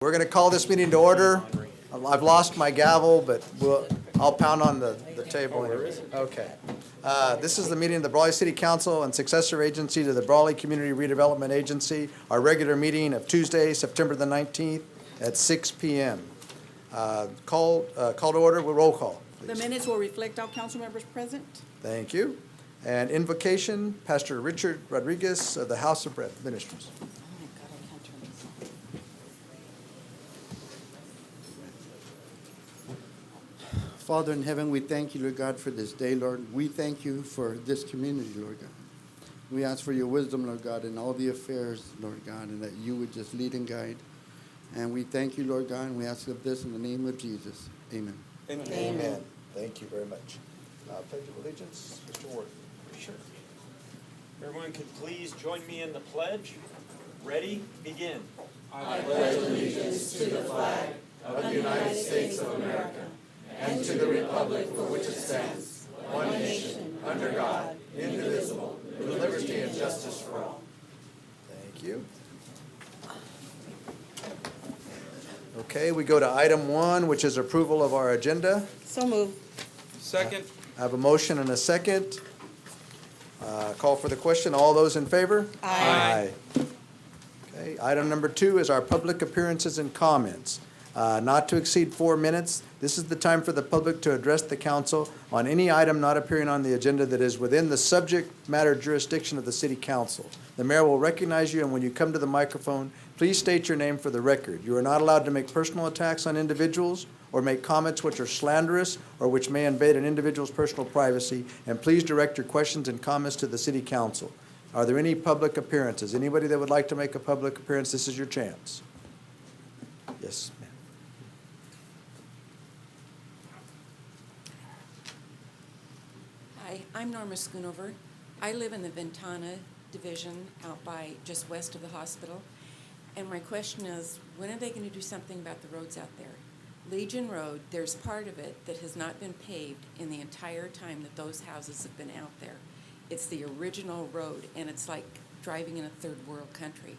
We're going to call this meeting to order. I've lost my gavel, but I'll pound on the table. Okay. This is the meeting of the Brawley City Council and successor agency to the Brawley Community Redevelopment Agency, our regular meeting of Tuesday, September the 19th at 6 p.m. Call to order with roll call, please. The minutes will reflect all council members present. Thank you. And invocation, Pastor Richard Rodriguez of the House of Bread Ministries. Father in heaven, we thank you, Lord God, for this day, Lord. We thank you for this community, Lord God. We ask for your wisdom, Lord God, in all the affairs, Lord God, and that you would just lead and guide. And we thank you, Lord God, and we ask of this in the name of Jesus. Amen. Amen. Amen. Thank you very much. Pledge of allegiance, Mr. Ward. Sure. Everyone could please join me in the pledge. Ready? Begin. I pledge allegiance to the flag of the United States of America and to the republic for which it stands, one nation, under God, indivisible, with liberty and justice for all. Thank you. Okay, we go to item 1, which is approval of our agenda. So moved. Second. I have a motion and a second. Call for the question. All those in favor? Aye. Okay, item number 2 is our public appearances and comments. Not to exceed 4 minutes. This is the time for the public to address the council on any item not appearing on the agenda that is within the subject matter jurisdiction of the city council. The mayor will recognize you, and when you come to the microphone, please state your name for the record. You are not allowed to make personal attacks on individuals or make comments which are slanderous or which may invade an individual's personal privacy, and please direct your questions and comments to the city council. Are there any public appearances? Anybody that would like to make a public appearance, this is your chance. Yes, ma'am. Hi, I'm Norma Schoonover. I live in the Ventana division out by just west of the hospital. And my question is, when are they going to do something about the roads out there? Legion Road, there's part of it that has not been paved in the entire time that those houses have been out there. It's the original road, and it's like driving in a third world country.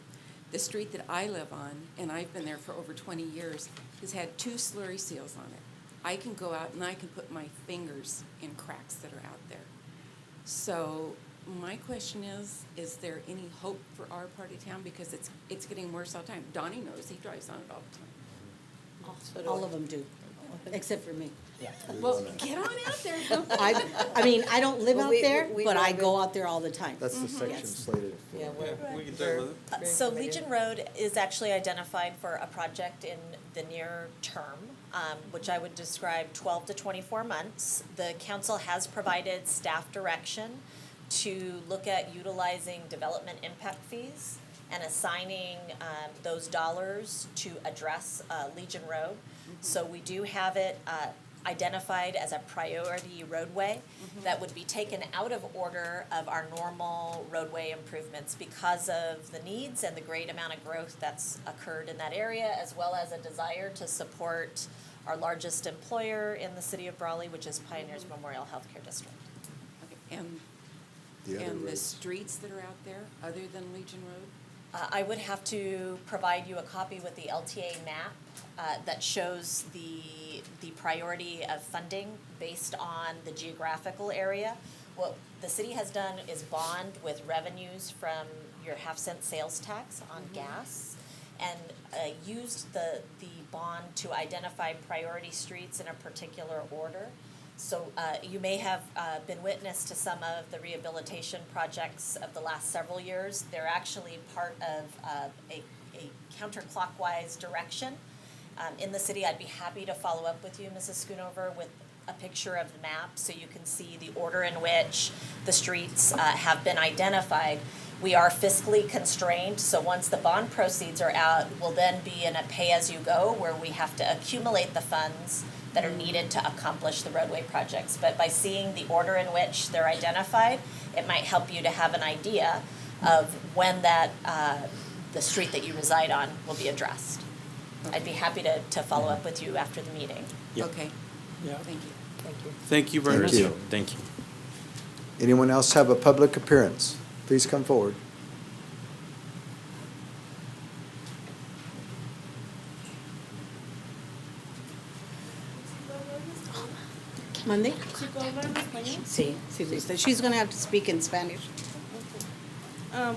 The street that I live on, and I've been there for over 20 years, has had 2 slurry seals on it. I can go out and I can put my fingers in cracks that are out there. So my question is there any hope for our part of town? Because it's getting worse all the time. Donnie knows, he drives on it all the time. All of them do, except for me. Well, get on out there. I mean, I don't live Well, out we- there, we but I drive go out there all the time. That's the section Yes. slated for. Yeah, We can take with it. So Legion Road is actually identified for a project in the near term, which I would describe 12 to 24 months. The council has provided staff direction to look at utilizing development impact fees and assigning those dollars to address Legion Road. So we do have it identified as a priority roadway that would be taken out of order of our normal roadway improvements because of the needs and the great amount of growth that's occurred in that area, as well as a desire to support our largest employer in the city of Brawley, which is Pioneers Memorial Healthcare District. Okay, and the roads. streets that are out there, other than Legion Road? I would have to provide you a copy with the LTA map that shows the priority of funding based on the geographical area. What the city has done is bond with revenues from your half-cent sales tax on gas, and used the bond to identify priority streets in a particular order. So you may have been witness to some of the rehabilitation projects of the last several years. They're actually part of a counterclockwise direction. In the city, I'd be happy to follow up with you, Mrs. Schoonover, with a picture of the map so you can see the order in which the streets have been identified. We are fiscally constrained, so once the bond proceeds are out, we'll then be in a pay-as-you-go where we have to accumulate the funds that are needed to accomplish the roadway projects. But by seeing the order in which they're identified, it might help you to have an idea of when that the street that you reside on will be addressed. I'd be happy to follow up with you after the meeting. Yep. Okay, Yeah. thank you. Thank you. Thank you very much. Thank you. Thank you. Anyone else have a public appearance? Please come forward. Monday? ¿Sí puedo hablar en español? Sí, sí, Lisa. She's gonna have to speak in Spanish.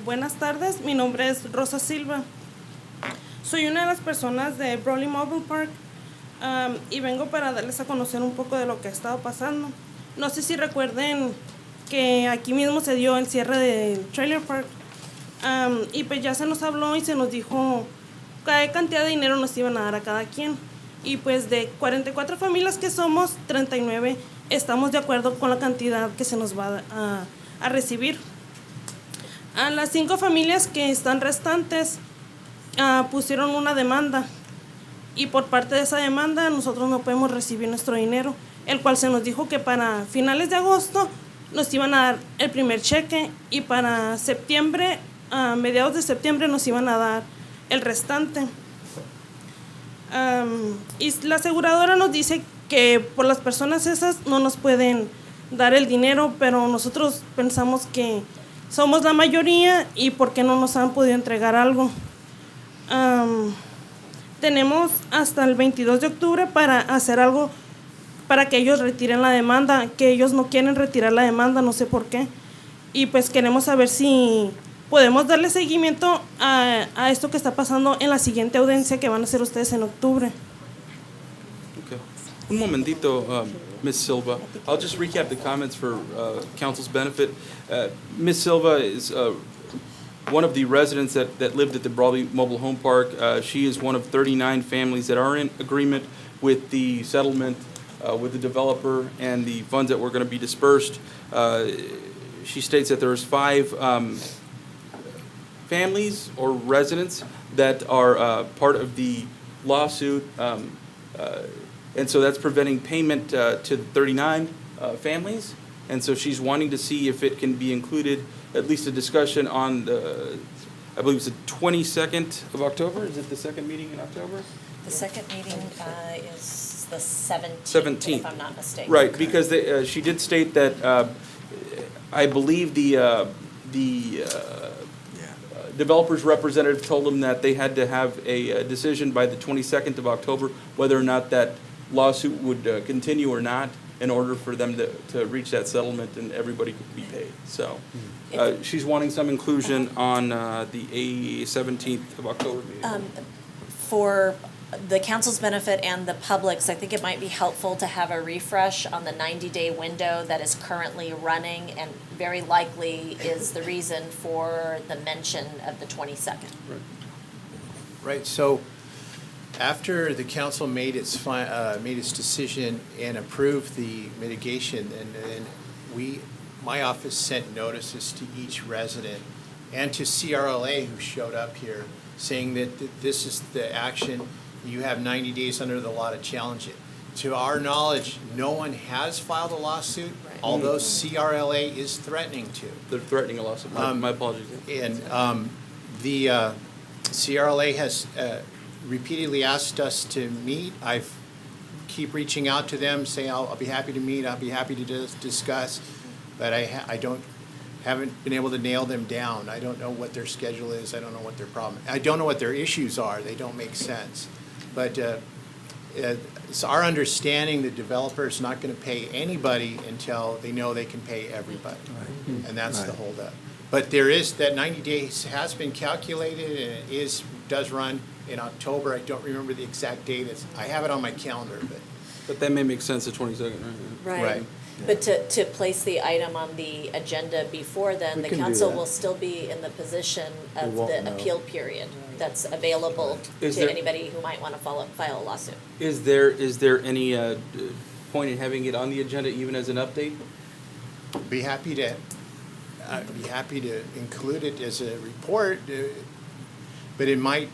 Buenas tardes, mi nombre es Rosa Silva. Soy una de las personas de Brawley Mobile Park y vengo para darles a conocer un poco de lo que ha estado pasando. No sé si recuerden que aquí mismo se dio el cierre del trailer park y pues ya se nos habló y se nos dijo qué cantidad de dinero nos iban a dar a cada quien. Y pues de 44 familias que somos, 39 estamos de acuerdo con la cantidad que se nos va a recibir. A las 5 familias que están restantes pusieron una demanda y por parte de esa demanda nosotros no podemos recibir nuestro dinero, el cual se nos dijo que para finales de agosto nos iban a dar el primer cheque y para septiembre, a mediados de septiembre nos iban a dar el restante. Y la aseguradora nos dice que por las personas esas no nos pueden dar el dinero, pero nosotros pensamos que somos la mayoría y por qué no nos han podido entregar algo. Tenemos hasta el 22 de octubre para hacer algo para que ellos retiren la demanda, que ellos no quieren retirar la demanda, no sé por qué. Y pues queremos saber si podemos darle seguimiento a esto que está pasando en la siguiente audiencia que van a hacer ustedes en octubre. Okay. Un momentito, Ms. Silva. I'll just recap the comments for council's benefit. Ms. Silva is one of the residents that lived at the Brawley Mobile Home Park. She is one of 39 families that are in agreement with the settlement with the developer and the funds that were going to be dispersed. She states that there's 5 families or residents that are part of the lawsuit, and so that's preventing payment to the 39 families. And so she's wanting to see if it can be included, at least a discussion on the, I believe it's the 22nd of October. Is it the second meeting in October? The second meeting is the 17th, 17th. if I'm not mistaken. Right, because she did state that I believe the developer's representative told them that they had to have a decision by the 22nd of October, whether or not that lawsuit would continue or not, in order for them to reach that settlement and everybody could be paid. So she's wanting some inclusion on the 17th of October meeting. For the council's benefit and the public's, I think it might be helpful to have a refresh on the 90-day window that is currently running and very likely is the reason for the mention of the 22nd. Right, so after the council made its decision and approved the mitigation, and my office sent notices to each resident and to CRLA who showed up here saying that this is the action, you have 90 days under the law to challenge it. To our knowledge, no one has filed a lawsuit, although CRLA is threatening to. They're threatening a lawsuit. My apologies. And the CRLA has repeatedly asked us to meet. I keep reaching out to them, saying I'll be happy to meet, I'll be happy to discuss, but I haven't been able to nail them down. I don't know what their schedule is. I don't know what their problem. I don't know what their issues are. They don't make sense. But it's our understanding the developer is not going to pay anybody until they know they can pay everybody, and that's the holdup. But there is that 90 days has been calculated, and it does run in October. I don't remember the exact date. I have it on my calendar, But that may make sense, the 22nd, right? Right. But to place the item on the agenda before then, We the can do council that. will still be in the position of We won't the know. appeal period that's available Is to there- anybody who might want to file a lawsuit. Is there any point in having it on the agenda even as an update? I'd be happy to include it as a report, but it might,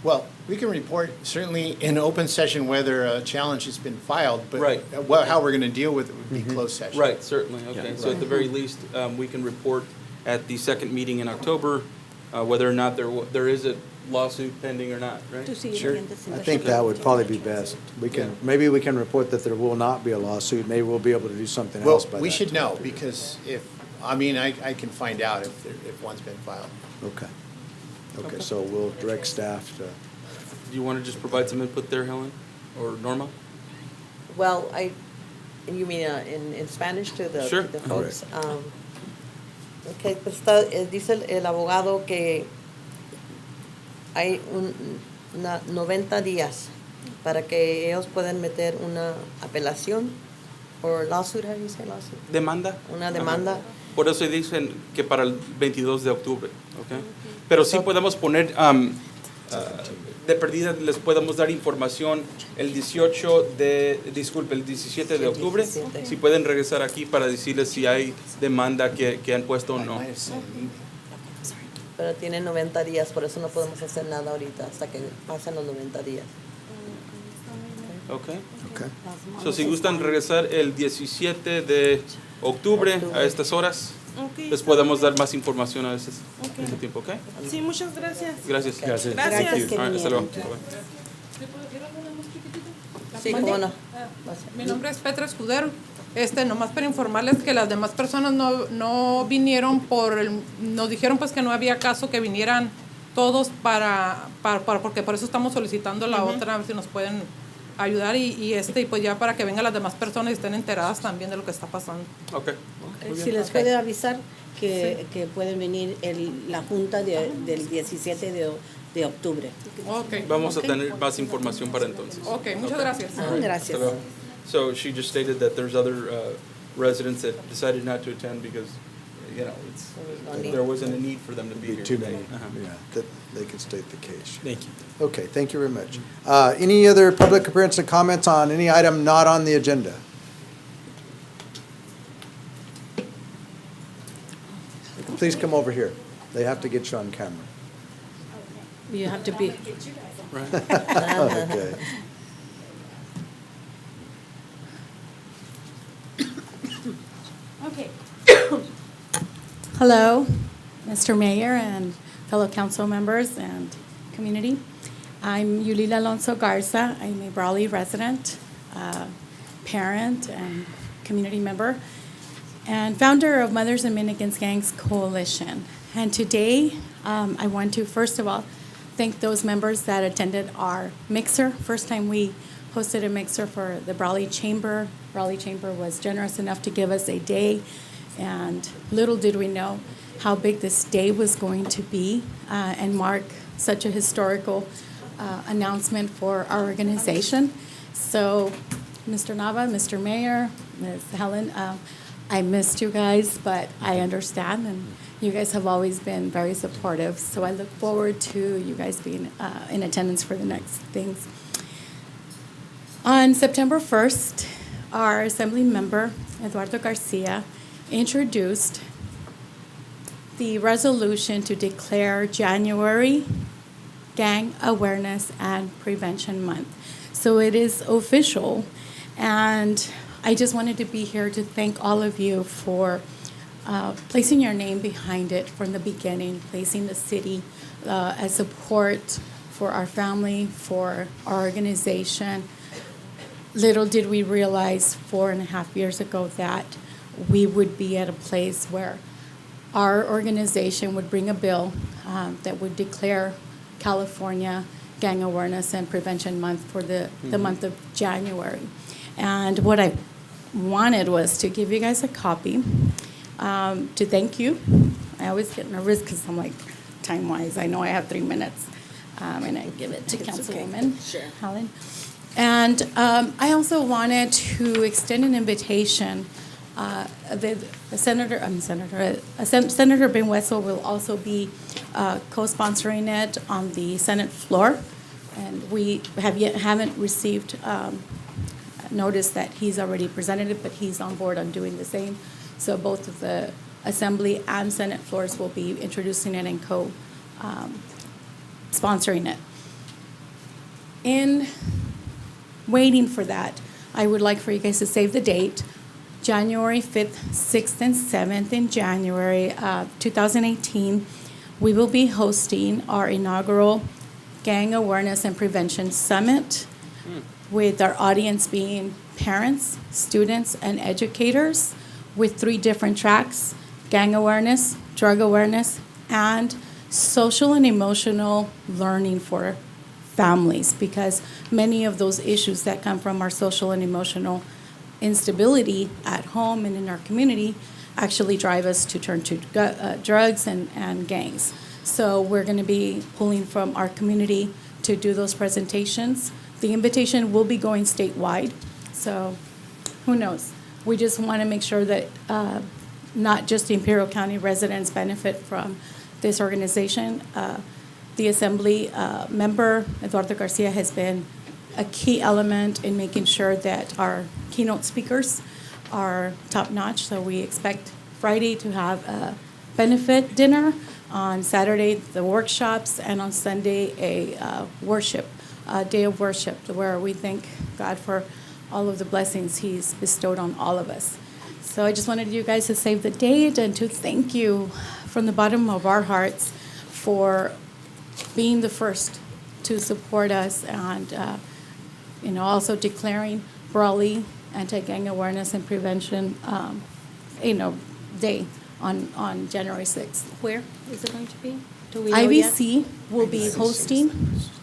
well, we can report certainly in open session whether a challenge has been filed, but Right. How we're going to deal with it would be closed session. Right, certainly, okay. Yeah. So at the very least, we can report at the second meeting in October whether or not there is a lawsuit pending or not, right? Sure. I think that would probably be best. Maybe we can report that there will not be a lawsuit. Maybe we'll be able to do something Well, else by that. we should know, because I can find out if one's been filed. Okay. Okay, so we'll direct staff to, Do you want to just provide some input there, Helen or Norma? Well, You mean in Spanish to the, Sure. to the folks? Okay, pues está, dice el abogado que hay una 90 días para que ellos puedan meter una apelación o lawsuit, how do you say lawsuit? Demanda. Una demanda. Ajá. Por eso dicen que para el 22 de octubre, ¿ok? Pero sí podemos poner, de perdida les podemos dar información el 17 de octubre, si pueden regresar aquí para decirles si hay demanda que han puesto o no. Pero tienen 90 días, por eso no podemos hacer nada ahorita hasta que pasen los 90 días. Ok. Okay. So, si gustan regresar el 17 de octubre a estas horas, Ok, les podemos dar más información a ese tiempo, ¿ok? Sí, muchas gracias. Gracias. Gracias Gracias. que All right, hasta luego. vinieron. Sí, cómo no. Mi nombre es Petra Escudero. Nomás para informarles que las demás personas no vinieron nos dijeron pues que no había caso que vinieran todos porque por eso estamos solicitando la otra, a ver si nos pueden ayudar y pues ya para que vengan las demás personas y estén enteradas también de lo que está pasando. Ok. Si les puede avisar que pueden venir la junta del 17 de octubre. Ok. Vamos a tener más información para entonces. Ok, muchas gracias. Gracias. Hasta luego. So she just stated that there's other residents that decided not to attend because, there wasn't a need for them to be Be here too today. many, Uh-huh. yeah, that they could state the case. Thank you. Okay, thank you very much. Any other public appearance and comments on any item not on the agenda? Please come over here. They have to get you on camera. You have to be. Okay. Okay. Hello, Mr. Mayor and fellow council members and community. I'm Yulila Alonso Garza. I'm a Brawley resident, parent, and community member, and founder of Mothers and Men Against Gangs Coalition. And today, I want to, first of all, thank those members that attended our mixer. First time we hosted a mixer for the Brawley Chamber. Brawley Chamber was generous enough to give us a day, and little did we know how big this day was going to be and mark such a historical announcement for our organization. So, Mr. Nava, Mr. Mayor, Ms. Helen, I missed you guys, but I understand, and you guys have always been very supportive. So I look forward to you guys being in attendance for the next things. On September 1st, our Assembly member, Eduardo Garcia, introduced the resolution to declare January Gang Awareness and Prevention Month. So it is official, and I just wanted to be here to thank all of you for placing your name behind it from the beginning, placing the city as support for our family, for our organization. Little did we realize 4.5 years ago that we would be at a place where our organization would bring a bill that would declare California Gang Awareness and Prevention Month for the month of January. And what I wanted was to give you guys a copy to thank you. I always get nervous because I'm like, time-wise, I know I have 3 minutes, and I give it to Councilwoman Helen. And I also wanted to extend an invitation. Senator Ben Wessel will also be co-sponsoring it on the Senate floor, and we haven't received notice that he's already presented it, but he's on board on doing the same. So both of the Assembly and Senate floors will be introducing it and co-sponsoring it. In waiting for that, I would like for you guys to save the date, January 5th, 6th, and 7th in January 2018. We will be hosting our inaugural Gang Awareness and Prevention Summit with our audience being parents, students, and educators with 3 different tracks: gang awareness, drug awareness, and social and emotional learning for families, because many of those issues that come from our social and emotional instability at home and in our community actually drive us to turn to drugs and gangs. So we're going to be pulling from our community to do those presentations. The invitation will be going statewide, so who knows? We just want to make sure that not just the Imperial County residents benefit from this organization. The Assembly member, Eduardo Garcia, has been a key element in making sure that our keynote speakers are top-notch. So we expect Friday to have a benefit dinner, on Saturday the workshops, and on Sunday a day of worship, where we thank God for all of the blessings He's bestowed on all of us. So I just wanted you guys to save the date and to thank you from the bottom of our hearts for being the first to support us, and also declaring Brawley Anti-Gang Awareness and Prevention Day on January 6th. Where is it going to be? Do we know yet? IBC will be hosting,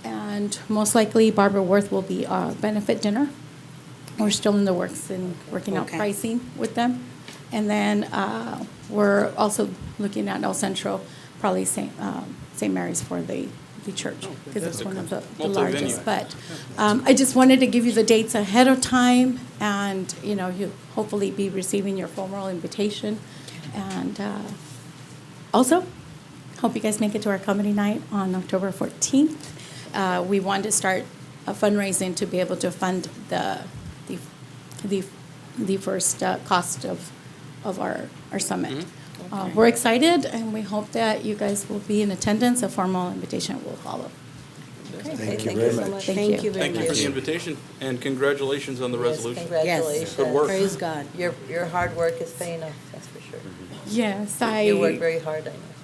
and most likely Barbara Worth will be our benefit dinner. We're still in the works and working out Okay. pricing with them. And then we're also looking at El Centro, probably St. Mary's for the church, because it's one of the Multi-venue. largest. But I just wanted to give you the dates ahead of time, and you'll hopefully be receiving your formal invitation. And also, hope you guys make it to our comedy night on October 14th. We want to start a fundraising to be able to fund the first cost of our summit. We're excited, and we hope that you guys will be in attendance. A formal invitation will follow. Thank you very much. Thank you very Thank you for much. the invitation, and congratulations on the Yes, resolution. congratulations. Good work. Praise God. Your hard work is paying off, that's for sure. Yes, You work very hard, I know.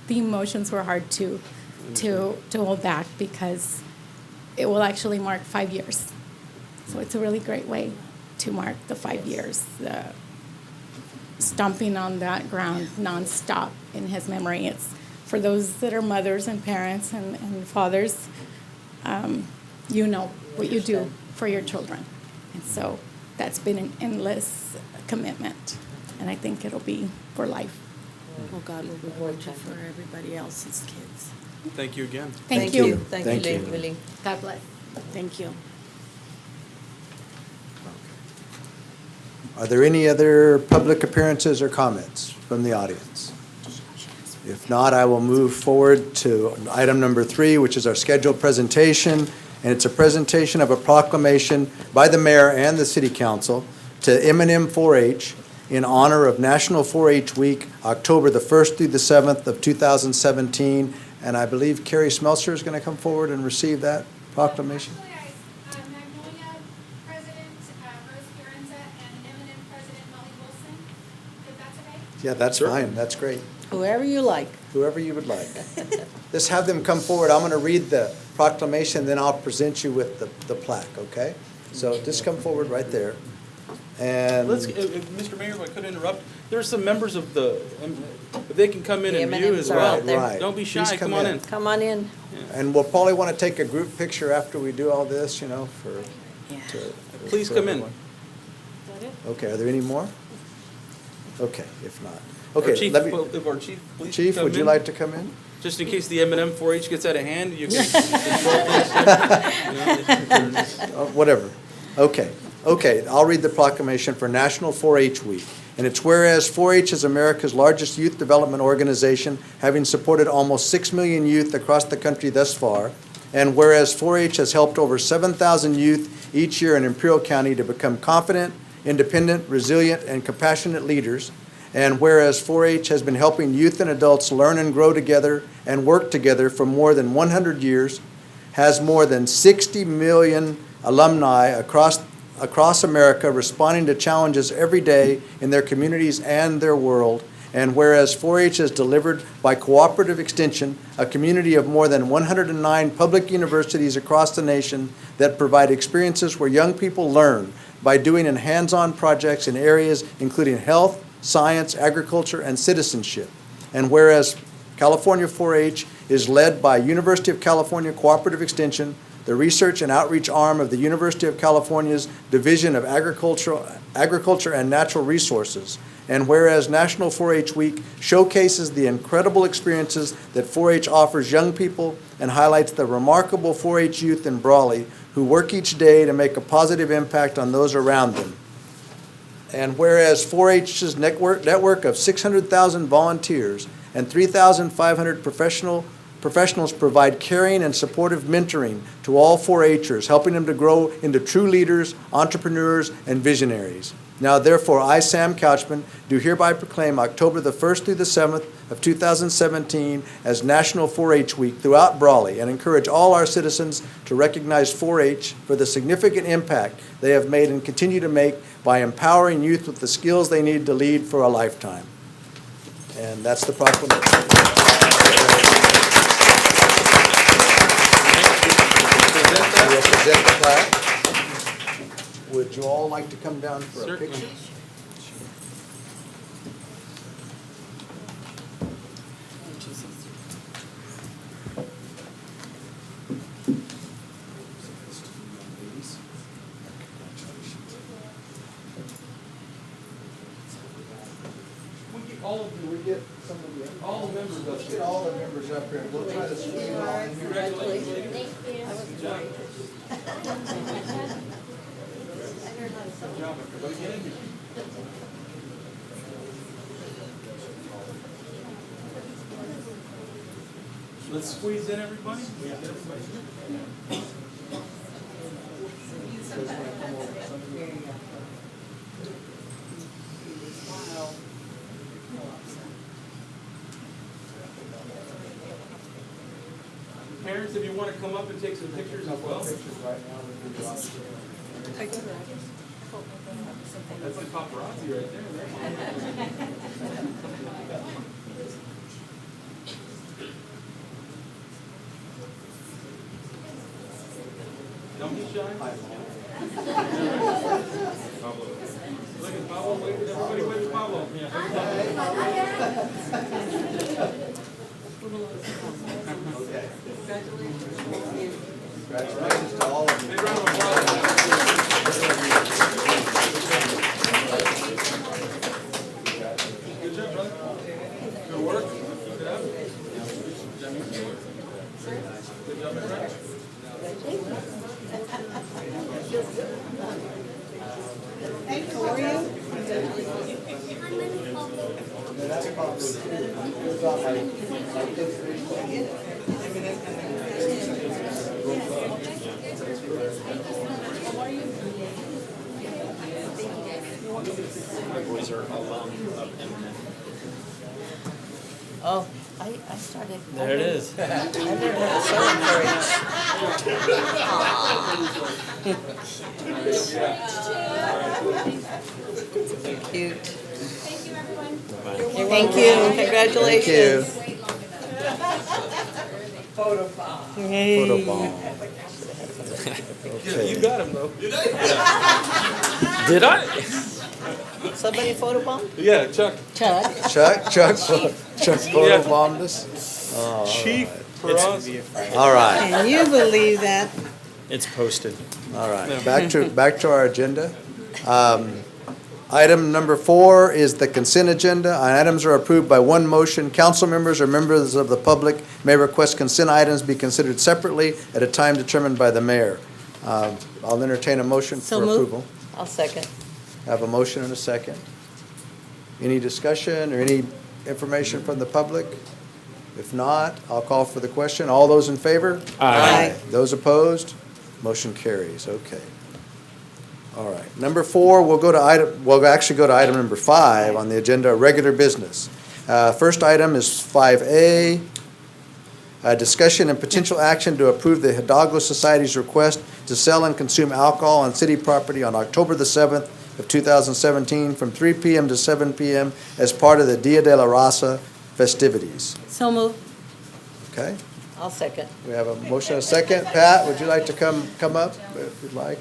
the emotions were hard to hold back, because it will actually mark 5 years. So it's a really great way to mark the 5 years, stomping on that ground nonstop in his memory. It's for those that are mothers and parents and fathers, what you do for your children. And so that's been an endless commitment, and I think it'll be for life. Oh, God will reward you for everybody else's kids. Thank you again. Thank you. Thank Thank you, you. Lily. God bless. Thank you. Are there any other public appearances or comments from the audience? If not, I will move forward to item number 3, which is our scheduled presentation. And it's a presentation of a proclamation by the mayor and the city council to M&M 4-H in honor of National 4-H Week, October the 1st through the 7th of 2017. And I believe Carrie Smeltzer is going to come forward and receive that proclamation. Actually, Magnolia President Rose Firenza and M&M President Molly Wilson, if that's okay? Yeah, that's fine. That's great. Whoever you like. Whoever you would like. Just have them come forward. I'm going to read the proclamation, then I'll present you with the plaque, okay? So just come forward right there. And Mr. Mayor, if I could interrupt, there's some members of if they can come in The and view M&Ms as are well. out there. Right. Don't be shy, Please come on in. Come on in. And we'll probably want to take a group picture after we do all this, for. Please come in. Okay, are there any more? Okay, if not. Our Okay, chief, let me, if our chief, please Chief, come would you in. like to come in? Just in case the M&M 4-H gets out of hand, you can. Whatever. Okay, I'll read the proclamation for National 4-H Week. And it's whereas 4-H is America's largest youth development organization, having supported almost 6 million youth across the country thus far. And whereas 4-H has helped over 7,000 youth each year in Imperial County to become confident, independent, resilient, and compassionate leaders. And whereas 4-H has been helping youth and adults learn and grow together and work together for more than 100 years, has more than 60 million alumni across America responding to challenges every day in their communities and their world. And whereas 4-H has delivered by cooperative extension a community of more than 109 public universities across the nation that provide experiences where young people learn by doing in hands-on projects in areas including health, science, agriculture, and citizenship. And whereas California 4-H is led by University of California Cooperative Extension, the research and outreach arm of the University of California's Division of Agriculture and Natural Resources. And whereas National 4-H Week showcases the incredible experiences that 4-H offers young people and highlights the remarkable 4-H youth in Brawley who work each day to make a positive impact on those around them. And whereas 4-H's network of 600,000 volunteers and 3,500 professionals provide caring and supportive mentoring to all 4-Hers, helping them to grow into true leaders, entrepreneurs, and visionaries. Now therefore, I, Sam Couchman, do hereby proclaim October the 1st through the 7th of 2017 as National 4-H Week throughout Brawley, and encourage all our citizens to recognize 4-H for the significant impact they have made and continue to make by empowering youth with the skills they need to lead for a lifetime. And that's the proclamation. We'll present the plaque. Would you all like to come down for a Certainly. picture? We get somebody, All the members up let's get all the members up here. We'll try to squeeze them all in here. Let's squeeze in everybody. Parents, if you want to come up and take some pictures as well. That's the paparazzi right there. Don't be shy. Pablo. Look at Pablo. Wave at everybody. Wave at Pablo. Okay. Congratulations to all of you. Big round of applause. Good job, brother. Good work. Keep it up. Good job, my friend. My boys are alum of MCAT. Oh, I started. There it is. I learned how to sew Cute. Thank you, everyone. Thank you, congratulations. Photo bomb. Yeah, you got him though. Did I? Somebody photobomb? Yeah, Chuck. Chuck. Chuck photo bombed us. Chief Peraz. All right, Can you believe that? It's posted. all right. Back to our agenda. Item number 4 is the consent agenda. Items are approved by one motion. Council members or members of the public may request consent items be considered separately at a time determined by the mayor. I'll entertain a motion So for moved. approval. I'll second. I have a motion and a second. Any discussion or any information from the public? If not, I'll call for the question. All those in favor? Aye. Those opposed? Motion carries. Okay. All right. Number 4, we'll actually go to item number 5 on the agenda, regular business. First item is 5A, discussion and potential action to approve the Hidalgo Society's request to sell and consume alcohol on city property on October the 7th of 2017 from 3 p.m. to 7 p.m. as part of the Dia de la Raza festivities. So moved. Okay? I'll second. We have a motion and a second. Pat, would you like to come up if you'd like?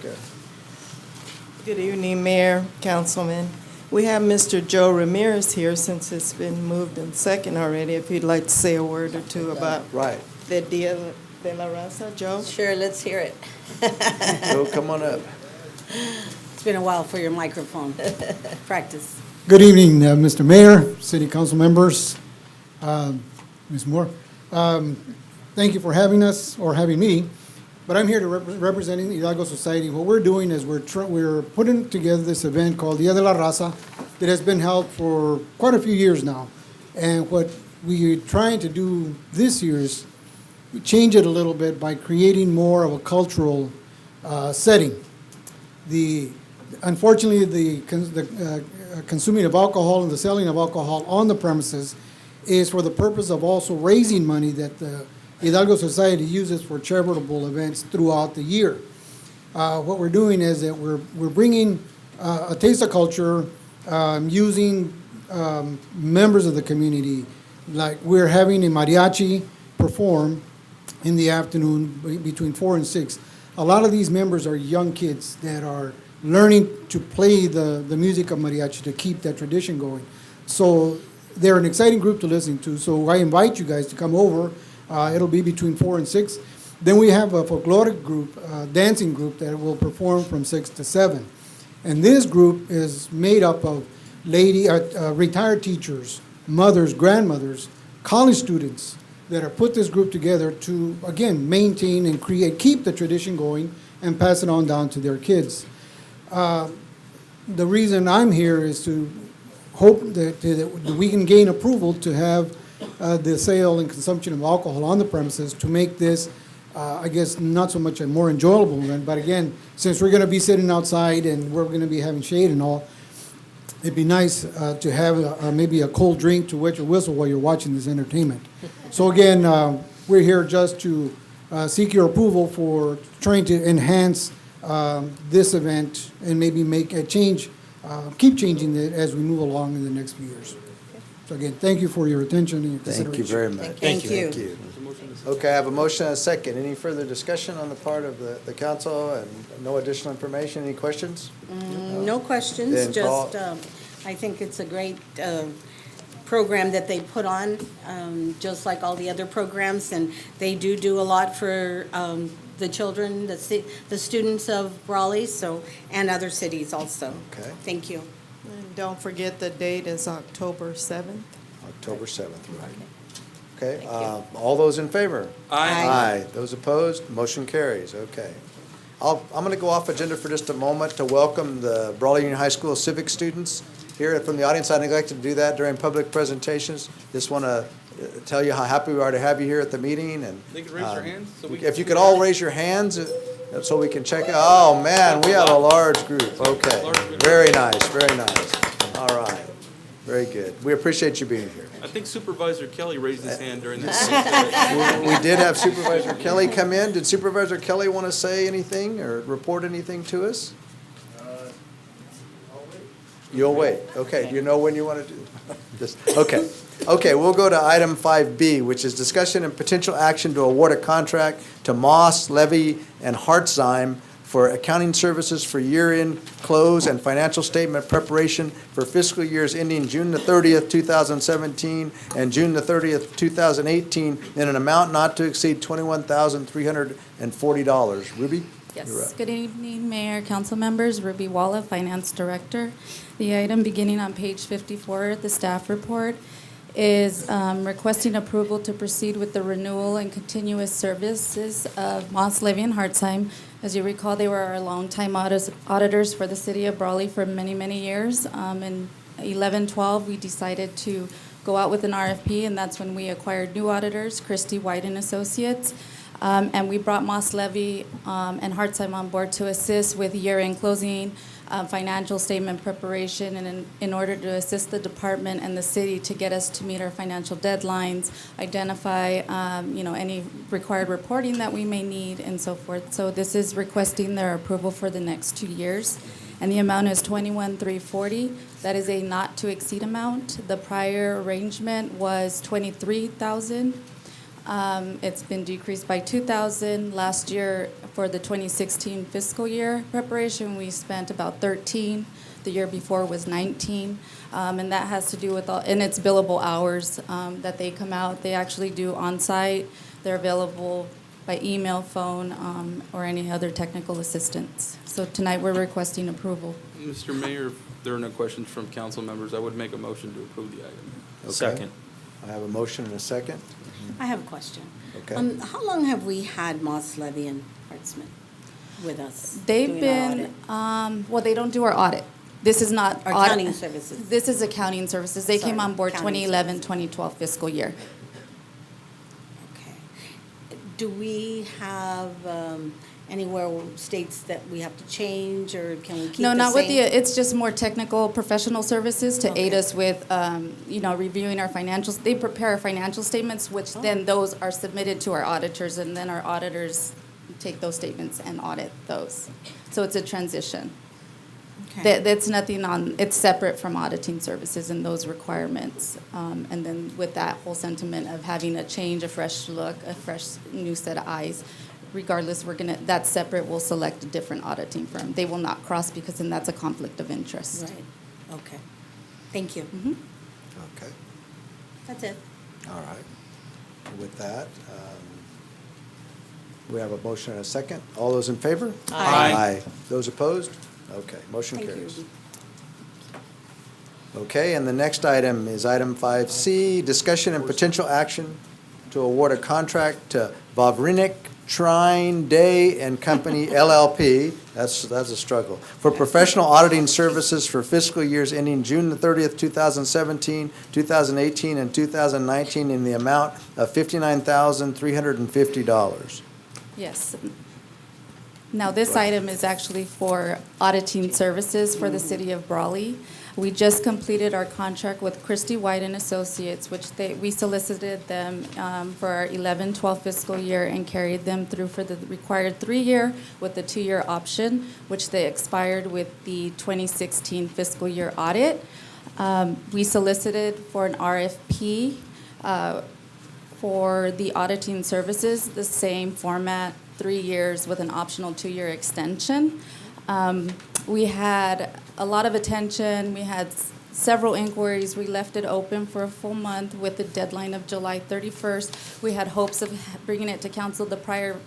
Good evening, Mayor, Councilman. We have Mr. Joe Ramirez here since it's been moved in second already. If you'd like to say a word or two about Right. the Dia de la Raza, Joe. Sure, let's hear it. Joe, come on up. It's been a while for your microphone. Practice. Good evening, Mr. Mayor, City Council members, Ms. Moore. Thank you for having us, or having me, but I'm here to representing the Hidalgo Society. What we're doing is we're putting together this event called Dia de la Raza that has been held for quite a few years now. And what we're trying to do this year is change it a little bit by creating more of a cultural setting. Unfortunately, the consuming of alcohol and the selling of alcohol on the premises is for the purpose of also raising money that the Hidalgo Society uses for charitable events throughout the year. What we're doing is that we're bringing a taste of culture, using members of the community. Like we're having a mariachi perform in the afternoon between 4 and 6. A lot of these members are young kids that are learning to play the music of mariachi to keep that tradition going. So they're an exciting group to listen to. So I invite you guys to come over. It'll be between 4 and 6. Then we have a folkloric group, dancing group that will perform from 6 to 7. And this group is made up of retired teachers, mothers, grandmothers, college students that have put this group together to, again, maintain and keep the tradition going and pass it on down to their kids. The reason I'm here is to hope that we can gain approval to have the sale and consumption of alcohol on the premises to make this, I guess, not so much a more enjoyable event, but again, since we're going to be sitting outside and we're going to be having shade and all, it'd be nice to have maybe a cold drink to wet your whistle while you're watching this entertainment. So again, we're here just to seek your approval for trying to enhance this event and maybe make a change, keep changing it as we move along in the next few years. So again, thank you for your attention and your consideration. Thank you very much. Thank you. Thank you. Okay, I have a motion and a second. Any further discussion on the part of the council and no additional information? Any questions? No questions, Then call- just, I think it's a great program that they put on, just like all the other programs, and they do a lot for the children, the students of Brawley, and other cities also. Okay. Thank you. And don't forget the date is October 7th. October 7th, right. Okay, all those in favor? Aye. Aye. Those opposed? Motion carries. Okay. I'm going to go off agenda for just a moment to welcome the Brawley Union High School civic students here from the audience. I neglected to do that during public presentations. Just want to tell you how happy we are to have you here at the meeting. And They can raise their hands. So we if you could all raise your hands so we can check. Oh, man, we have a large group. Okay. Very nice, very nice. All right. Very good. We appreciate you being here. I think Supervisor Kelly raised his hand during this. We did have Supervisor Kelly come in. Did Supervisor Kelly want to say anything or report anything to us? You'll wait. Okay, do you know when you want to do this? Okay. Okay, we'll go to item 5B, which is discussion and potential action to award a contract to Moss, Levy, and Hartzheim for accounting services for year-end close and financial statement preparation for fiscal years ending June the 30th, 2017 and June the 30th, 2018 in an amount not to exceed $21,340. Ruby? You're Yes, up. good evening, Mayor, council members, Ruby Walla, Finance Director. The item beginning on page 54, the staff report, is requesting approval to proceed with the renewal and continuous services of Moss, Levy, and Hartzheim. As you recall, they were our longtime auditors for the city of Brawley for many, many years. In 11-12, we decided to go out with an RFP, and that's when we acquired new auditors, Christie White and Associates. And we brought Moss, Levy, and Hartzheim on board to assist with year-end closing, financial statement preparation, and in order to assist the department and the city to get us to meet our financial deadlines, identify, any required reporting that we may need, and so forth. So this is requesting their approval for the next 2 years. And the amount is $21,340. That is a not-to-exceed amount. The prior arrangement was $23,000. It's been decreased by $2,000. Last year, for the 2016 fiscal year preparation, we spent about $13,000. The year before was $19,000. And that has to do with and it's billable hours that they come out. They actually do on-site. They're available by email, phone, or any other technical assistance. So tonight, we're requesting approval. Mr. Mayor, if there are no questions from council members, I would make a motion to approve the item. Okay. Second. I have a motion and a second. I have a question. Okay. How long have we had Moss Levy and Hartzman with us? They've doing our been, audit? well, they don't do our audit. This is not. Our audit- accounting services. This is accounting services. They came Sorry, on board accounting 2011, services. 2012 fiscal year. Okay. Do we have anywhere states that we have to change, or can we keep the No, same? not with the, it's just more technical professional services to aid Okay. us with, reviewing our financials. They prepare our financial statements, which then those are submitted to our auditors, and then our auditors take those statements and audit those. So it's a transition. Okay. That's nothing on, it's separate from auditing services and those requirements. And then with that whole sentiment of having a change, a fresh look, a fresh new set of eyes, regardless, that's separate, we'll select a different auditing firm. They will not cross because then that's a conflict of interest. Right, okay. Thank you. Okay, That's it. all right. With that, we have a motion and a second. All those in favor? Aye. Those opposed? Okay, motion Thank you. carries. Okay, and the next item is item 5C, discussion and potential action to award a contract to Vavrinik Trine Day and Company LLP, that's a struggle, for professional auditing services for fiscal years ending June the 30th, 2017, 2018, and 2019 in the amount of $59,350. Yes. Now, this item is actually for auditing services for the city of Brawley. We just completed our contract with Christie White and Associates, which we solicited them for our 11-12 fiscal year and carried them through for the required 3-year with the 2-year option, which they expired with the 2016 fiscal year audit. We solicited for an RFP for the auditing services, the same format, 3 years with an optional 2-year extension. We had a lot of attention. We had several inquiries. We left it open for a full month with the deadline of July 31st. We had hopes of bringing it to council the prior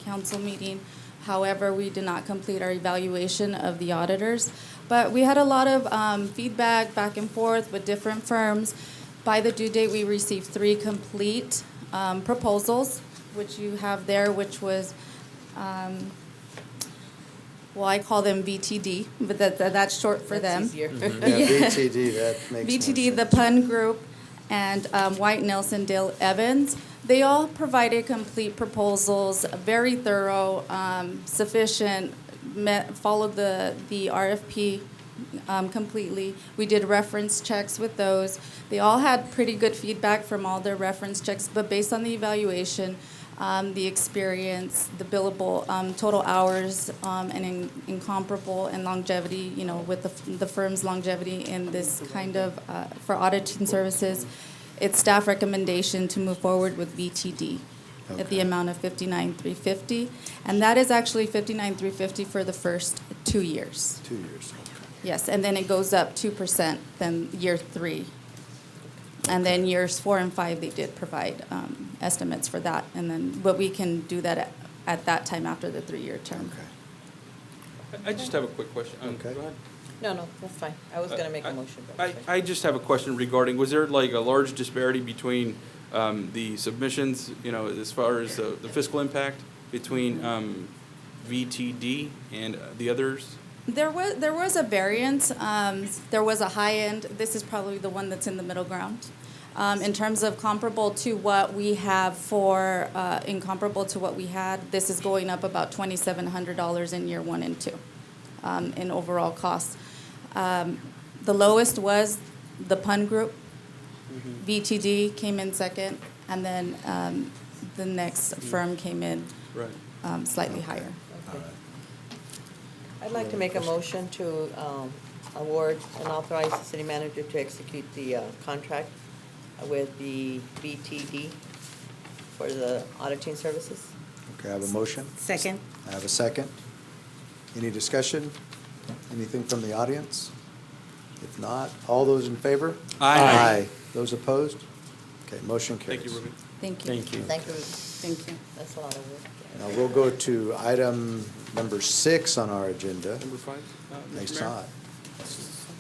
council meeting. However, we did not complete our evaluation of the auditors. But we had a lot of feedback back and forth with different firms. By the due date, we received 3 complete proposals, which you have there, which was, well, I call them VTD, but that's short for them. That's easier. Yeah, BTD, that makes more VTD, the sense. Pun Group, and White, Nelson, Dale, Evans. They all provided complete proposals, very thorough, sufficient, followed the RFP completely. We did reference checks with those. They all had pretty good feedback from all their reference checks, but based on the evaluation, the experience, the billable total hours, and incomparable and longevity, with the firm's longevity in this kind of, for auditing services, it's staff recommendation to move forward with VTD at the amount of $59,350. And that is actually $59,350 for the first 2 years. 2 years, okay. Yes, and then it goes up 2% then year 3. And then years 4 and 5, they did provide estimates for that. And then, but we can do that at that time after the 3-year term. Okay. I just have a quick question. Okay. Go ahead. No, that's fine. I was gonna make a motion. but- I just have a question regarding, was there like a large disparity between the submissions, as far as the fiscal impact between VTD and the others? There was a variance. There was a high end. This is probably the one that's in the middle ground. In terms of comparable to what we have incomparable to what we had, this is going up about $2,700 in year 1 and 2 in overall costs. The lowest was the Pun Group. VTD came in second, and then the next firm came in slightly higher. I'd like to make a motion to award and authorize the city manager to execute the contract with the BTD for the auditing services. Okay, I have a motion. Second. I have a second. Any discussion? Anything from the audience? If not, all those in favor? Aye. Those opposed? Okay, motion carries. Thank you, Ruben. Thank you. Thank you. Thank you. Thank you. That's a lot of work. Now, we'll go to item number 6 on our agenda. Number 5? It's not.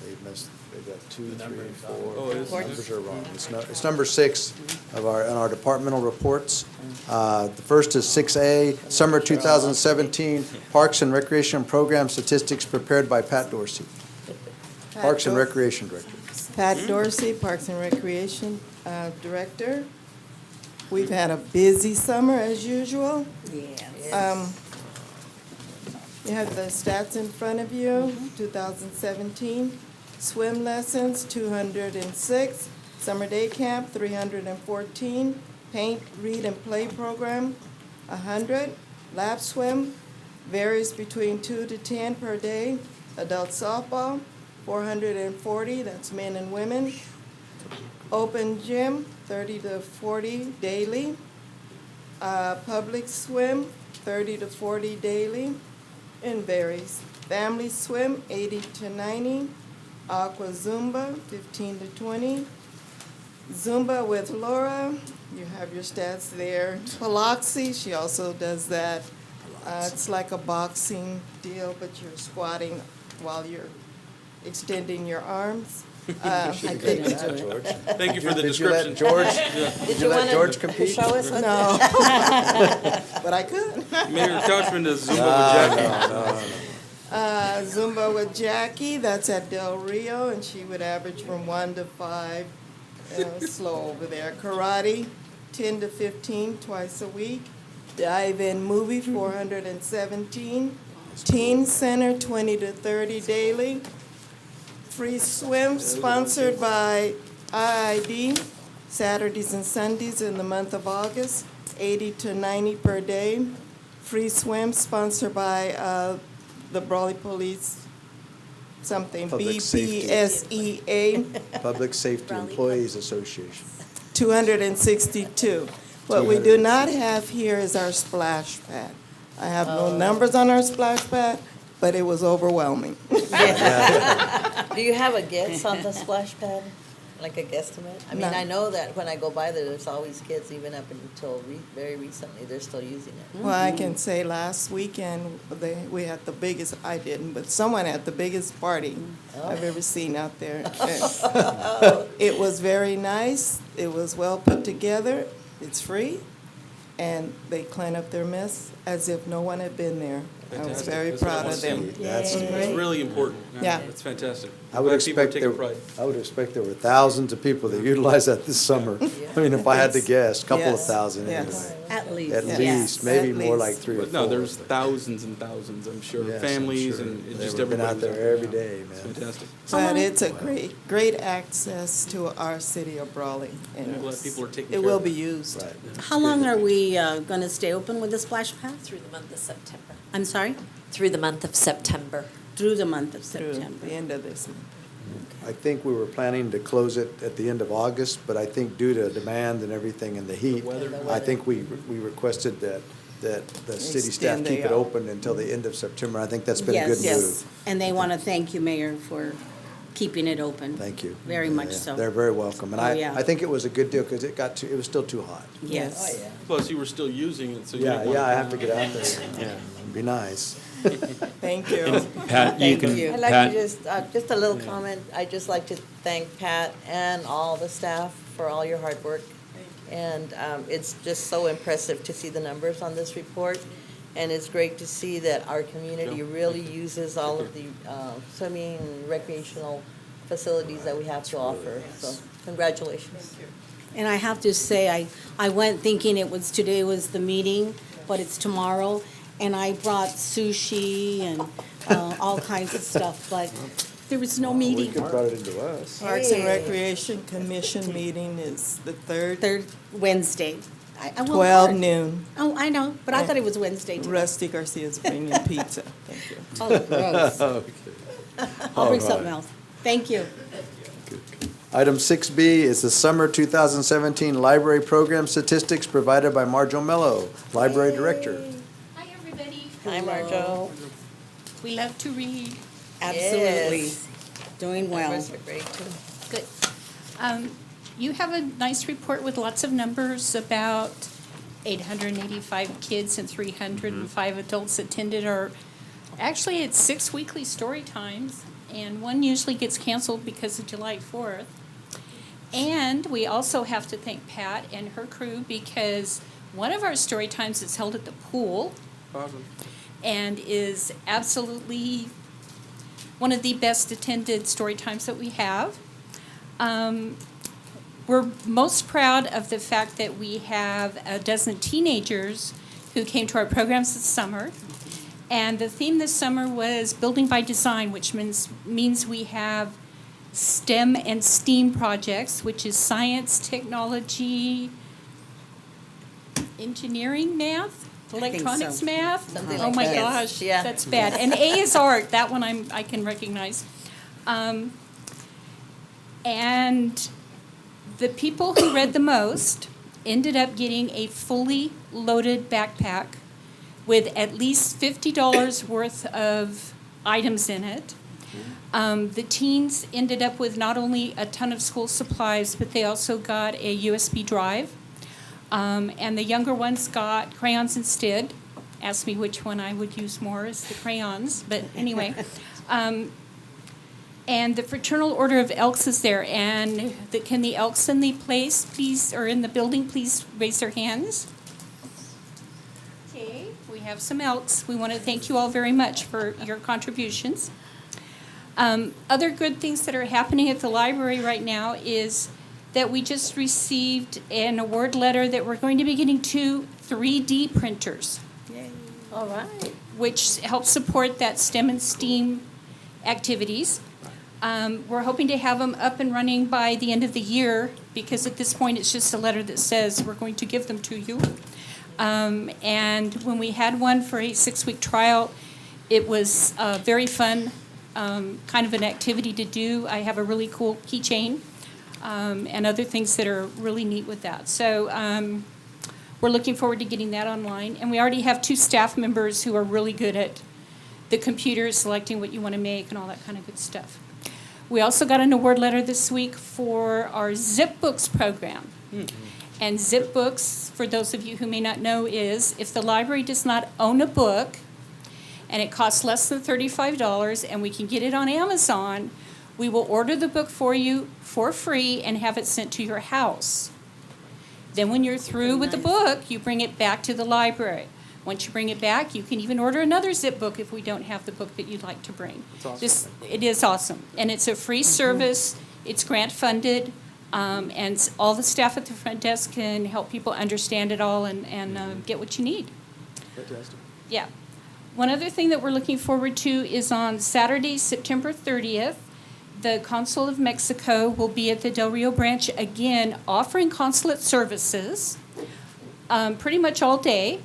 They've got 2, 3, 4. Oh, it is? Numbers are wrong. It's number 6 of our departmental reports. The first is 6A, Summer 2017 Parks and Recreation Program Statistics prepared by Pat Dorsey, Parks and Recreation Director. Pat Dorsey, Parks and Recreation Director. We've had a busy summer as usual. Yes. You have the stats in front of you, 2017. Swim lessons, 206. Summer day camp, 314. Paint, read, and play program, 100. Lap swim varies between 2 to 10 per day. Adult softball, 440, that's men and women. Open gym, 30 to 40 daily. Public swim, 30 to 40 daily, and varies. Family swim, 80 to 90. Aqua Zumba, 15 to 20. Zumba with Laura, you have your stats there. Pilates, she also does that. It's like a boxing deal, but you're squatting while you're extending your arms. I couldn't do it. Thank you for the Did you let description. George, did you let George compete? Show us what No, but I could. Mayor Couchman does Zumba with Jackie. Zumba with Jackie, that's at Del Rio, and she would average from 1 to 5. Slow over there. Karate, 10 to 15 twice a week. Dive-in movie, 417. Teen Center, 20 to 30 daily. Free swim sponsored by IID, Saturdays and Sundays in the month of August, 80 to 90 per day. Free swim sponsored by the Brawley Police, something, Public Safety. BPSEA, Public Safety Employees Association. 262. What we do not have here is our splash pad. I have no numbers on our splash pad, but it was overwhelming. Do you have a guess on the splash pad? Like a guesstimate? I mean, No. I know that when I go by there, there's always kids, even up until very recently, they're still using it. Well, I can say last weekend, we had the biggest, I didn't, but someone had the biggest party I've ever seen out there. It was very nice, it was well put together, it's free, and they clean up their mess as if no one had been there. I was Fantastic. very That's what I proud wanna of them. see. That's It's really important. Yeah. It's fantastic. I would Glad people are expect taking there, pride. I would expect there were thousands of people that utilized that this summer. I mean, if I had to guess, a couple of Yes. thousand Yes. anyway. At least. At Yes. least, maybe At more least. like 3 or 4. But no, there's thousands and thousands, I'm sure, Yes, I'm families sure. and They just would've been everybody. out there every day, It's man. fantastic. But it's a great access to our city of Brawley. And I'm glad it's- people are taking it care will of be it. used. Right. How long are we going to stay open with the splash pad? Through the month of September. I'm sorry? Through the month of September. Through the month of Through September. the end of this month. I think we were planning to close it at the end of August, but I think due to demand and everything and the heat, I think we requested that the city staff Extend keep the, it open until the end of September. I think that's been a good Yes. move. And they want to thank you, Mayor, for keeping it open. Thank you. Very much Yeah, so. They're very welcome. And Oh, yeah. I think it was a good deal because it was still too hot. Yes. Plus, you were still using it, so you Yeah, didn't want yeah, to. I have to get out there. Yeah, it'd be nice. Thank you. Pat, you Thank can, you. I'd like Pat, to just a little comment, I'd just like to thank Pat and all the staff for all your hard work. And it's just so impressive to see the numbers on this report. And it's great to see that our community really uses all of the swimming and recreational facilities that we have to offer. So congratulations. And I have to say, I went thinking today was the meeting, but it's tomorrow. And I brought sushi and all kinds of stuff, but there was no We meeting. could brought it into us. Parks and Hey. Recreation Commission meeting is the third, Third Wednesday. I will 12 work. noon. Oh, I know, but I thought it was Wednesday too. Rusty Garcia's bringing pizza. Thank you. Oh, gross. I'll bring All something right. else. Thank you. Item 6B is the Summer 2017 Library Program Statistics provided by Marjo Mello, Library Director. Hi, everybody. Hi, Marjo. We love to read. Absolutely. Yes. Doing well. Numbers are great, too. Good. You have a nice report with lots of numbers about 885 kids and 305 adults attended our, actually, it's 6 weekly story times, and one usually gets canceled because of July 4th. And we also have to thank Pat and her crew because one of our story times is held at the pool Awesome. and is absolutely one of the best attended story times that we have. We're most proud of the fact that we have a dozen teenagers who came to our programs this summer. And the theme this summer was Building by Design, which means we have STEM and STEAM projects, which is science, technology, engineering, math, electronics so. math. Something Oh like my that. gosh, Yeah. that's bad. And A is art. That one I can recognize. And the people who read the most ended up getting a fully loaded backpack with at least $50 worth of items in it. The teens ended up with not only a ton of school supplies, but they also got a USB drive. And the younger ones got crayons instead. Asked me which one I would use more as the crayons, but anyway. And the Fraternal Order of Elks is there. And can the Elks in the place, please, or in the building, please raise their hands? Okay, we have some Elks. We want to thank you all very much for your contributions. Other good things that are happening at the library right now is that we just received an award letter that we're going to be getting 2 3D printers. Yay. All right. Which helps support that STEM and STEAM activities. We're hoping to have them up and running by the end of the year because at this point it's just a letter that says we're going to give them to you. And when we had one for a 6-week trial, it was very fun, kind of an activity to do. I have a really cool keychain and other things that are really neat with that. So we're looking forward to getting that online. And we already have 2 staff members who are really good at the computer, selecting what you want to make and all that kind of good stuff. We also got an award letter this week for our Zip Books program. And Zip Books, for those of you who may not know, is if the library does not own a book and it costs less than $35 and we can get it on Amazon, we will order the book for you for free and have it sent to your house. Then when you're through with the book, you bring it back to the library. Once you bring it back, you can even order another Zip book if we don't have the book that you'd like to bring. That's awesome. It is awesome. And it's a free service. It's grant funded. And all the staff at the front desk can help people understand it all and get what you need. Fantastic. Yeah. One other thing that we're looking forward to is on Saturday, September 30th, the Consul of Mexico will be at the Del Rio branch again offering consulate services pretty much all day.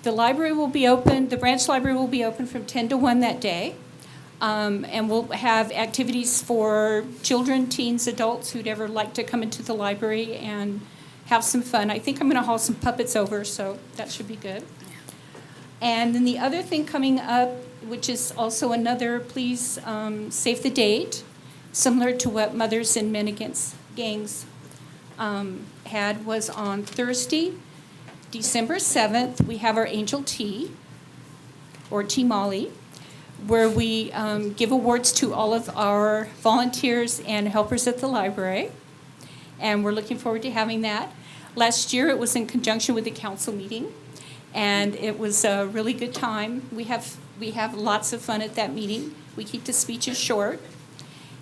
The library will be open, the branch library will be open from 10 to 1 that day. And we'll have activities for children, teens, adults who'd ever like to come into the library and have some fun. I think I'm going to haul some puppets over, so that should be good. And then the other thing coming up, which is also another, please save the date, similar to what Mothers and Men Against Gangs had, was on Thursday, December 7th, we have our Angel Tea, or Tea Molly, where we give awards to all of our volunteers and helpers at the library. And we're looking forward to having that. Last year, it was in conjunction with the council meeting, and it was a really good time. We have lots of fun at that meeting. We keep the speeches short.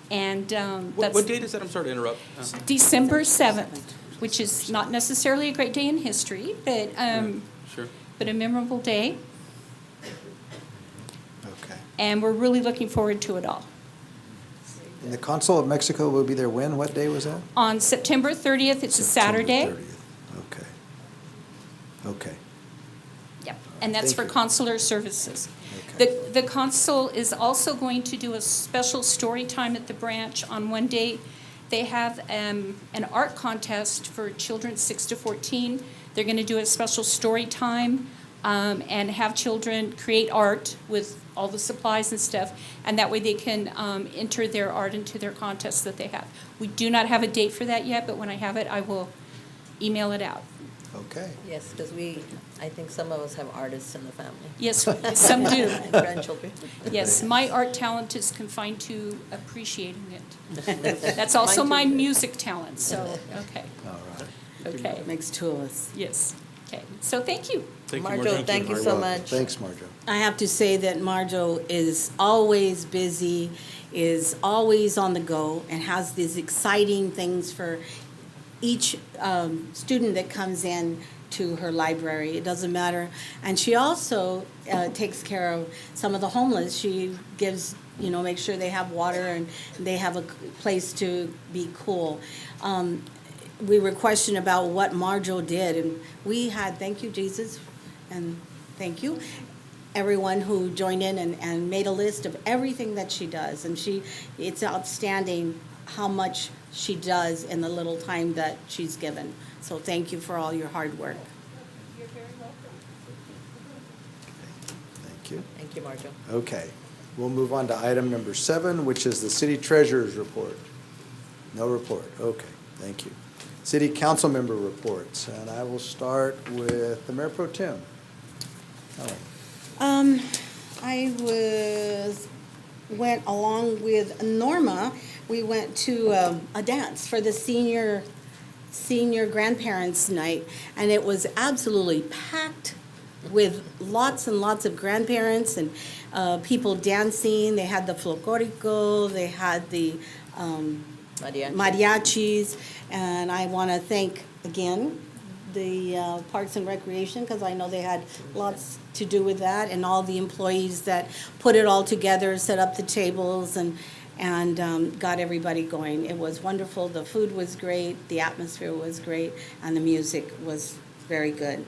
And that's What date is that? I'm sorry to interrupt. December 7th, which is not necessarily a great day in history, but Sure. but a memorable day. Okay. And we're really looking forward to it all. And the Consul of Mexico will be there when? What day was that? On September 30th, it's a September Saturday. 30th. Okay. Okay. Yep, and that's Thank for you. consular services. Okay. The consul is also going to do a special story time at the branch on one day. They have an art contest for children 6 to 14. They're going to do a special story time and have children create art with all the supplies and stuff, and that way they can enter their art into their contests that they have. We do not have a date for that yet, but when I have it, I will email it out. Okay. Yes, because I think some of us have artists in the family. Yes, some do. And grandchildren. Yes, my art talent is confined to appreciating it. That's also my Mine too. music talent, so, okay, All right. okay, Makes two of us. yes, okay. So thank you. Thank you, Marjo, Marjorie. thank you You're so welcome. much. Thanks, Marjo. I have to say that Marjo is always busy, is always on the go, and has these exciting things for each student that comes in to her library. It doesn't matter. And she also takes care of some of the homeless. She gives, makes sure they have water and they have a place to be cool. We were questioned about what Marjo did, and we had, thank you, Jesus, and thank you, everyone who joined in and made a list of everything that she does. And it's outstanding how much she does in the little time that she's given. So thank you for all your hard work. You're very welcome. Thank you. Thank you, Marjo. Okay. We'll move on to item number 7, which is the city treasurer's report. No report. Okay, thank you. City council member reports, and I will start with the Mayor Pro Tem. Helen. I went along with Norma. We went to a dance for the senior grandparents' night, and it was absolutely packed with lots and lots of grandparents and people dancing. They had the folklorico, they had the mariachis, and I want to thank again the Parks and Recreation, because I know they had lots to do with that, and all the employees that put it all together, set up the tables, and got everybody going. It was wonderful. The food was great, the atmosphere was great, and the music was very good.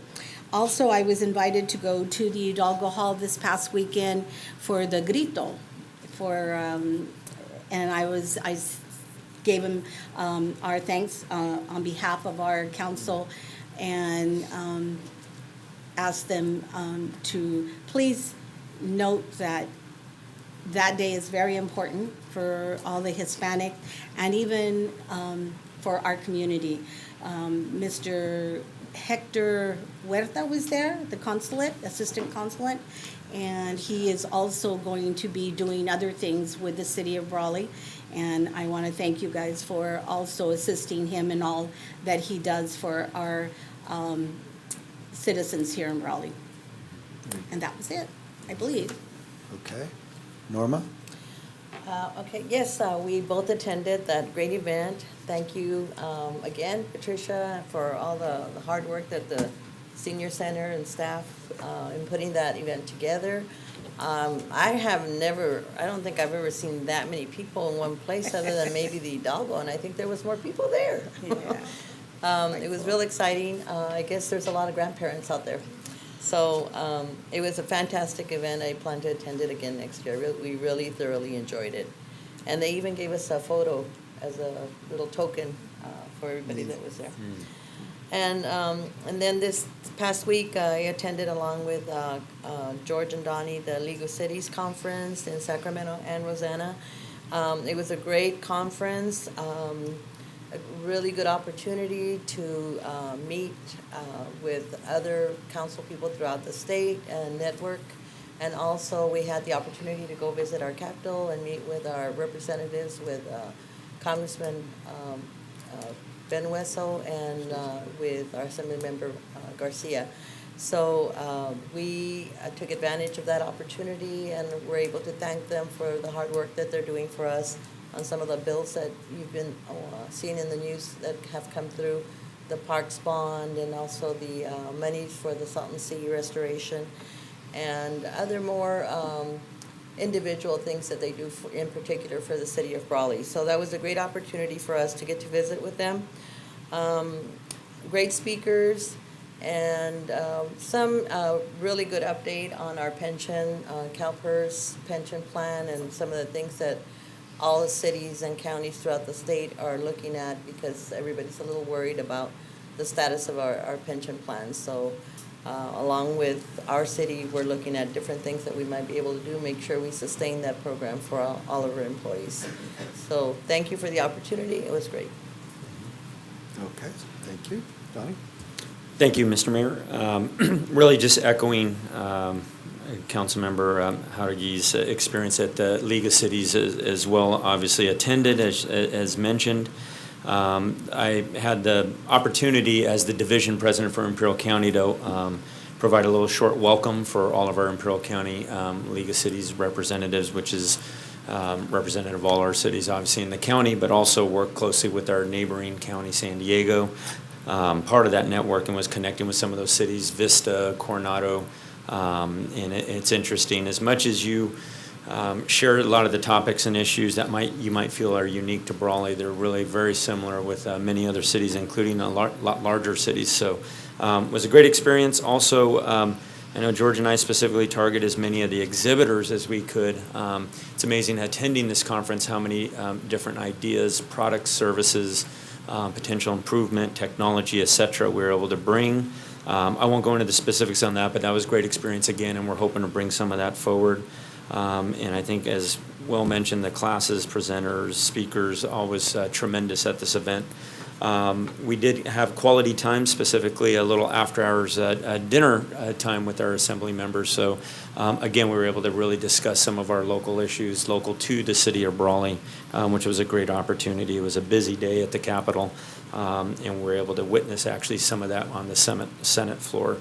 Also, I was invited to go to the Hidalgo Hall this past weekend for the grito, and I gave them our thanks on behalf of our council, and asked them to please note that day is very important for all the Hispanic and even for our community. Mr. Hector Huerta was there, the consulate, assistant consulate, and he is also going to be doing other things with the city of Brawley. And I want to thank you guys for also assisting him in all that he does for our citizens here in Brawley. And that was it, I believe. Okay. Norma? Okay, yes, we both attended that great event. Thank you again, Patricia, for all the hard work that the senior center and staff in putting that event together. I don't think I've ever seen that many people in one place other than maybe the Hidalgo, and I think there was more people there. Yeah. It was real exciting. I guess there's a lot of grandparents out there. So it was a fantastic event. I plan to attend it again next year. We really thoroughly enjoyed it. And they even gave us a photo as a little token for everybody that was there. And then this past week, I attended along with George and Donnie the League of Cities Conference in Sacramento and Rosanna. It was a great conference. A really good opportunity to meet with other council people throughout the state and network. And also, we had the opportunity to go visit our capital and meet with our representatives, with Congressman Ben Wesso and with our Assembly Member Garcia. So we took advantage of that opportunity and were able to thank them for the hard work that they're doing for us on some of the bills that you've been seeing in the news that have come through, the Parks Bond and also the monies for the Salton Sea restoration and other more individual things that they do in particular for the city of Brawley. So that was a great opportunity for us to get to visit with them. Great speakers and some really good update on our pension, CalPERS pension plan, and some of the things that all the cities and counties throughout the state are looking at, because everybody's a little worried about the status of our pension plans. So along with our city, we're looking at different things that we might be able to do, make sure we sustain that program for all of our employees. So thank you for the opportunity. It was great. Okay, thank you. Donnie? Thank you, Mr. Mayor. Really just echoing Councilmember Jaureguí's experience at the League of Cities as well, obviously attended as mentioned. I had the opportunity as the division president for Imperial County to provide a little short welcome for all of our Imperial County League of Cities representatives, which is representative of all our cities, obviously in the county, but also work closely with our neighboring county, San Diego. Part of that networking was connecting with some of those cities, Vista, Coronado, and it's interesting. As much as you share a lot of the topics and issues that you might feel are unique to Brawley, they're really very similar with many other cities, including a lot larger cities. So it was a great experience. Also, I know George and I specifically target as many of the exhibitors as we could. It's amazing attending this conference how many different ideas, products, services, potential improvement, technology, et cetera, we were able to bring. I won't go into the specifics on that, but that was a great experience again, and we're hoping to bring some of that forward. And I think, as Will mentioned, the classes, presenters, speakers, always tremendous at this event. We did have quality time, specifically a little after-hours dinner time with our assembly members. So, again, we were able to really discuss some of our local issues, local to the city of Brawley, which was a great opportunity. It was a busy day at the Capitol, and we were able to witness actually some of that on the Senate floor.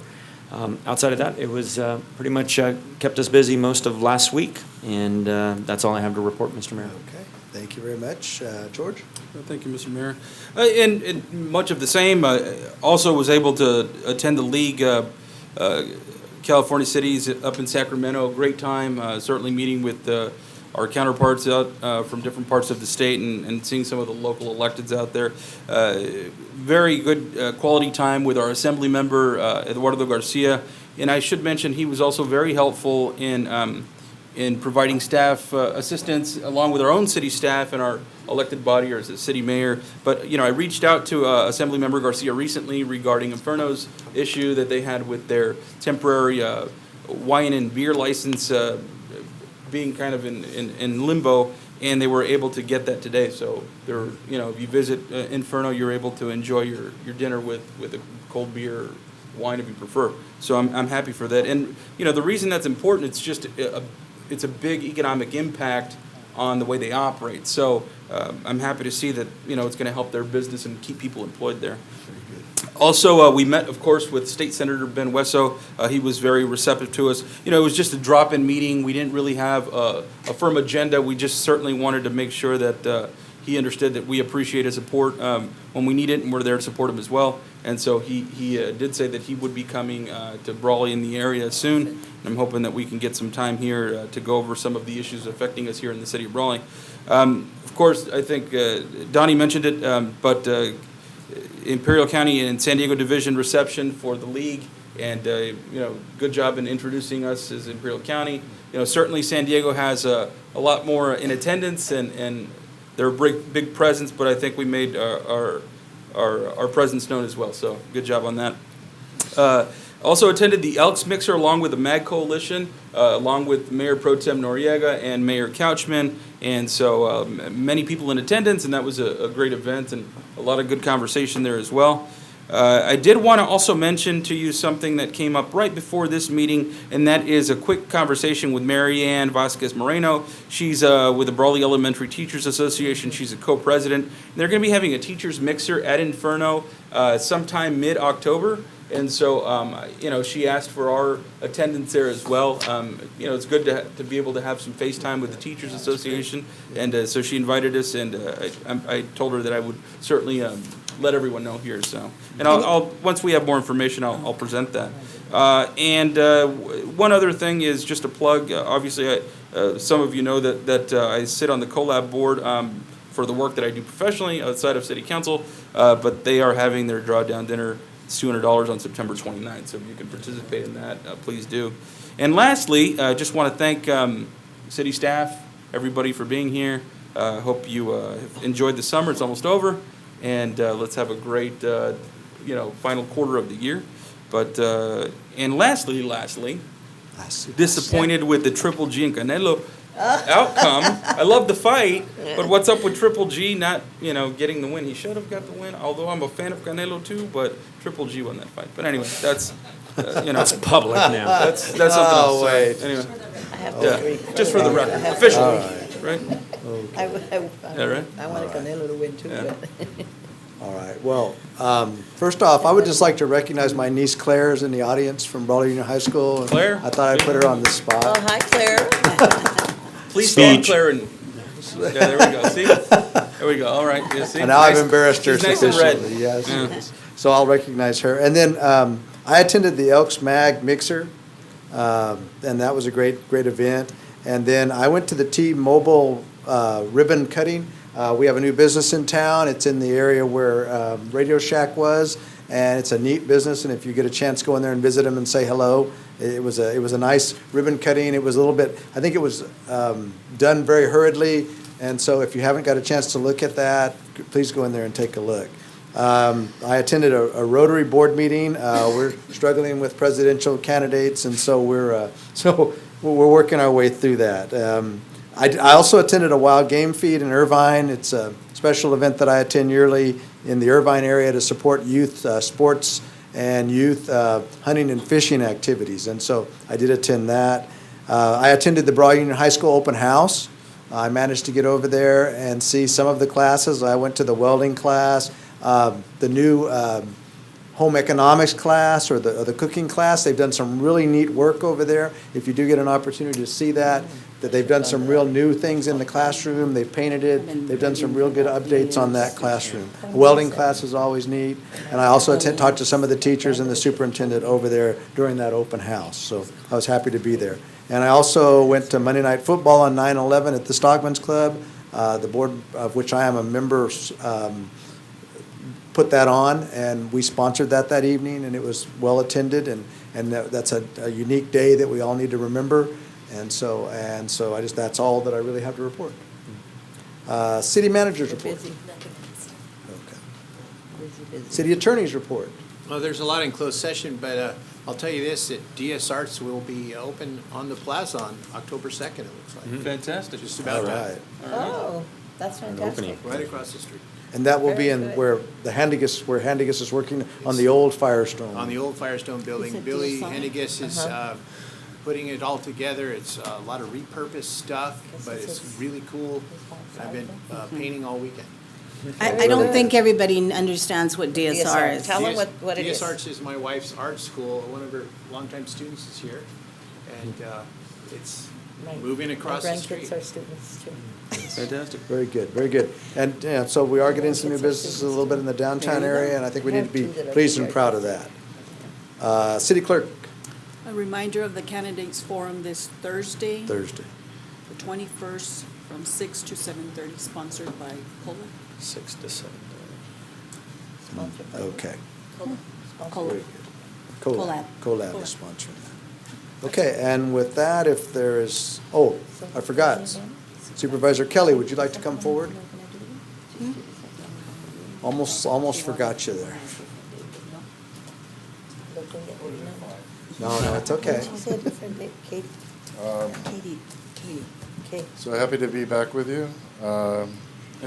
Outside of that, it was pretty much kept us busy most of last week, and that's all I have to report, Mr. Mayor. Okay, thank you very much. George? Thank you, Mr. Mayor. And much of the same, also was able to attend the League California Cities up in Sacramento. Great time, certainly meeting with our counterparts out from different parts of the state and seeing some of the local electeds out there. Very good quality time with our assembly member, Eduardo Garcia. And I should mention, he was also very helpful in providing staff assistance along with our own city staff and our elected body or as a city mayor. But, you know, I reached out to Assemblymember Garcia recently regarding Inferno's issue that they had with their temporary wine and beer license being kind of in limbo, and they were able to get that today. So they're, you know, if you visit Inferno, you're able to enjoy your dinner with a cold beer or wine if you prefer. So I'm happy for that. And, you know, the reason that's important, it's just it's a big economic impact on the way they operate. So I'm happy to see that, you know, it's going to help their business and keep people employed there. Also, we met, of course, with State Senator Ben Wesso. He was very receptive to us. You know, it was just a drop-in meeting. We didn't really have a firm agenda. We just certainly wanted to make sure that he understood that we appreciate his support when we need it, and we're there to support him as well. And so he did say that he would be coming to Brawley in the area soon. And I'm hoping that we can get some time here to go over some of the issues affecting us here in the city of Brawley. Of course, I think Donnie mentioned it, but Imperial County and San Diego Division reception for the league, and you know, good job in introducing us as Imperial County. You know, certainly San Diego has a lot more in attendance, and they're a big presence, but I think we made our presence known as well. So good job on that. Also attended the Elks Mixer along with the MAG Coalition, along with Mayor Pro Tem Noriega and Mayor Couchman. And so many people in attendance, and that was a great event and a lot of good conversation there as well. I did want to also mention to you something that came up right before this meeting, and that is a quick conversation with Mary Ann Vasquez Moreno. She's with the Brawley Elementary Teachers Association. She's a co-president. They're going to be having a teachers mixer at Inferno sometime mid-October. And so, you know, she asked for our attendance there as well. You know, it's good to be able to have some FaceTime with the Teachers Association. And so she invited us, and I told her that I would certainly let everyone know here. So, and I'll once we have more information, I'll present that. And one other thing is just a plug. Obviously, some of you know that I sit on the CoLab board for the work that I do professionally outside of City Council. But they are having their drawdown dinner. It's $200 on September 29th, so if you can participate in that, please do. And lastly, I just want to thank city staff, everybody for being here. Hope you have enjoyed the summer. It's almost over, and let's have a great, you know, final quarter of the year. But and lastly, disappointed with the Triple G and Canelo. outcome. I love the fight, but what's up with Triple G not, getting the win? He should have got the win, although I'm a fan of Canelo too, but Triple G won that fight. But anyway, that's, That's public now. That's something else. Sorry. wait. Anyway, I have to yeah, agree. just for the I record, have to officially, agree. right? Yeah, right? I wanted Canelo to win too, Yeah. but. All right, well, first off, I would just like to recognize my niece Claire is in the audience from Brawley Union High School. and Claire? I thought I'd put her on the Oh, spot. hi, Claire. Please stand, Speech. Claire, and, yeah, there we go, see? There we go, all right, yeah, see? And now I've Nice. embarrassed her She's nice and red. sufficiently, yes. Yeah. So I'll recognize her. And then I attended the Elks Mag Mixer, and that was a great event. And then I went to the T-Mobile ribbon cutting. We have a new business in town. It's in the area where Radio Shack was, and it's a neat business. And if you get a chance, go in there and visit them and say hello. It was a nice ribbon cutting. It was a little bit, I think it was done very hurriedly. And so if you haven't got a chance to look at that, please go in there and take a look. I attended a Rotary board meeting. We're struggling with presidential candidates, and so we're working our way through that. I also attended a wild game feed in Irvine. It's a special event that I attend yearly in the Irvine area to support youth sports and youth hunting and fishing activities. And so I did attend that. I attended the Brawley Union High School open house. I managed to get over there and see some of the classes. I went to the welding class, the new home economics class or the cooking class. They've done some really neat work over there. If you do get an opportunity to see that they've done some real new things in the classroom. They've painted it. They've done some real good updates on that classroom. The welding class is always neat. And I also talked to some of the teachers and the superintendent over there during that open house. So I was happy to be there. And I also went to Monday Night Football on 9/11 at the Stockman's Club. The board of which I am a member put that on, and we sponsored that evening, and it was well attended, and that's a unique day that we all need to remember. And so that's all that I really have to report. City managers report. Busy. Okay. Busy. City attorney's report. Well, there's a lot in closed session, but I'll tell you this, that DS Arts will be open on the plaza on October 2nd, it looks like. Fantastic. Just All about right. time. Oh, that's fantastic. Right across the street. And that will be Very in good. where Handigus is working on the old Firestone. On the old Firestone building. Is it Billy DSI? Henniges is putting it all together. It's a lot of repurposed stuff, but it's really cool. I've been painting all weekend. I don't think everybody understands what DSR DSR. is. Tell them what it DS is. Arts is my wife's art school. One of her longtime students is here, and it's moving across the street. My grandkids are students too. Fantastic. Very good, very good. And so we are getting some new businesses a little bit in the downtown area, and I think we need to be pleased and proud of that. City clerk, A reminder of the candidates forum this Thursday, Thursday. the 21st, from 6 to 7:30, sponsored by COLA. 6 to 7. Sponsored by- Okay. Cola. Very good. Collab. Collab is sponsoring that. Okay, and with that, if there is, I forgot. Supervisor Kelly, would you like to come forward? Almost forgot you there. No, it's okay. She said different name, Katie. Katie. So happy to be back with you.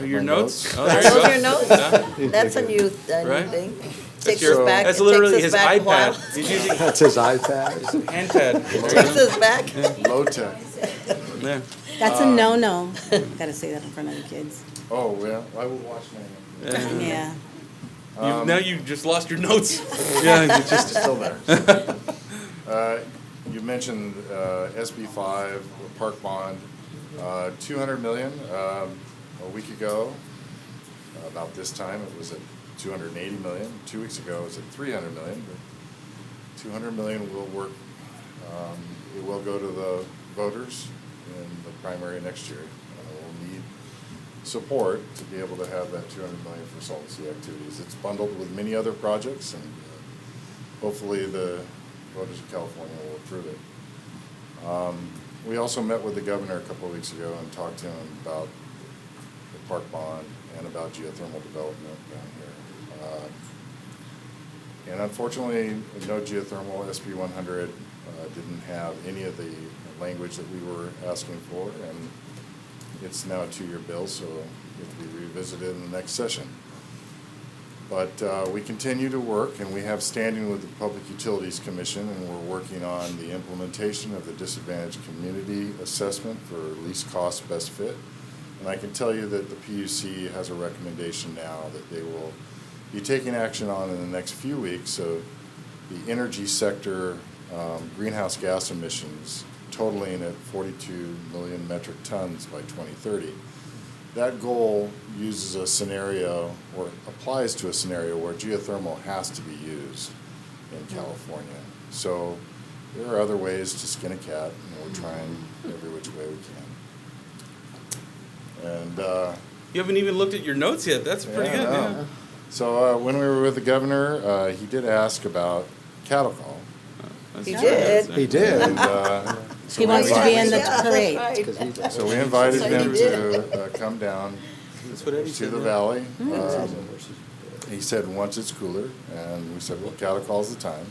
Your notes? Oh, Are there you those go. your notes? Yeah. That's a new Right? thing. That's Takes your- us back. That's it literally takes his us back a while. iPad. He's using That's his iPad. handpad. Takes us back. Low tech. Yeah. That's a no-no. Gotta say that in front of the kids. Oh, yeah, I will watch my. Yeah. Now you just lost your notes. Yeah, you just. Still there. You mentioned SB 5, park bond, 200 million. A week ago, about this time, it was at 280 million. 2 weeks ago, it was at 300 million. But 200 million will work. It will go to the voters in the primary next year. We'll need support to be able to have that 200 million for solvency activities. It's bundled with many other projects, and hopefully the voters of California will approve it. We also met with the governor a couple of weeks ago and talked to him about the park bond and about geothermal development down here. And unfortunately, no geothermal. SB 100 didn't have any of the language that we were asking for, and it's now a 2-year bill, so it'll be revisited in the next session. But we continue to work, and we have standing with the Public Utilities Commission, and we're working on the implementation of the disadvantaged community assessment for least cost best fit. And I can tell you that the PUC has a recommendation now that they will be taking action on in the next few weeks of the energy sector greenhouse gas emissions totaling at 42 million metric tons by 2030. That goal uses a scenario, or applies to a scenario, where geothermal has to be used in California. So there are other ways to skin a cat, and we're trying every which way we can. And You haven't even looked at your notes yet. That's pretty good. Yeah. So when we were with the governor, he did ask about cattle call. He did. He did. And, He wants to be in the parade. so we invited him to come down That's what Eddie to said. the yeah. valley. He said once it's cooler, and we said, well, cattle call's the time.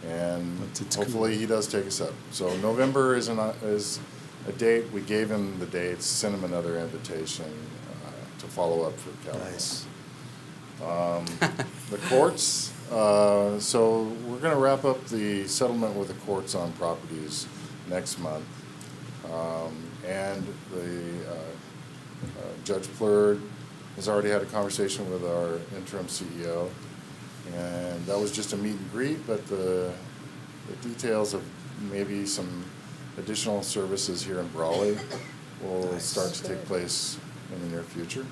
And hopefully he does take us up. So November is a date. We gave him the dates, sent him another invitation to follow up for California. Nice. The courts, so we're going to wrap up the settlement with the courts on properties next month. And the Judge Plurd has already had a conversation with our interim CEO. And that was just a meet and greet, but the details of maybe some additional services here in Brawley will start to take place in the near future.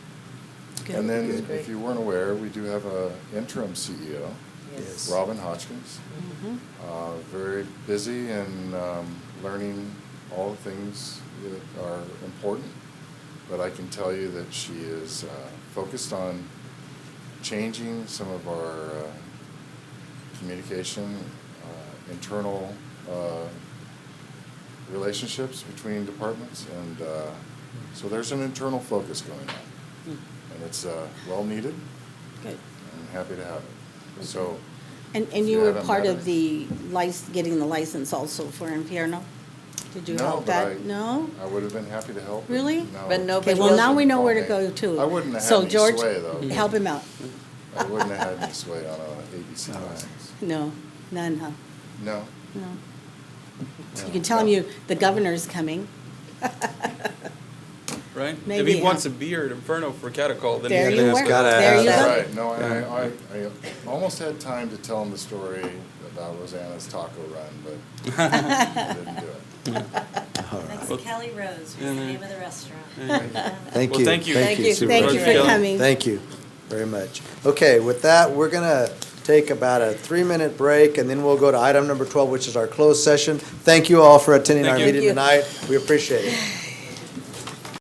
And then, if you weren't aware, we do have an interim CEO, Yes. Robin Hodgkins. Very busy and learning all the things that are important. But I can tell you that she is focused on changing some of our communication, internal relationships between departments, and so there's an internal focus going on, and it's well needed. Good. I'm happy to have it. So, And if you were haven't part met of her- the getting the license also for Infierno? Did you No, help but that? No? I would have been happy to help. Really? No. But no, Okay, but well, you'll- now we know where to Okay. go to. I wouldn't have had So any George, sway, though. help him out. I wouldn't have had any sway on a ABC license. No, none, huh? No. No. You can tell him the governor's coming. Right? If Maybe, he huh? wants a beer at Inferno for cattle call, then There he you has were. to Gotta There have you that. go. Right, no, I almost had time to tell him the story about Rosanna's taco run, but I didn't do it. That's Kelly Rose, was the name of the restaurant. Thank Well, you. thank you. Thank you. Thank you for Kelly. coming. Thank you very much. Okay, with that, we're going to take about a 3-minute break, and then we'll go to item number 12, which is our closed session. Thank you all for attending Thank our you. meeting Thank you. tonight. We appreciate it.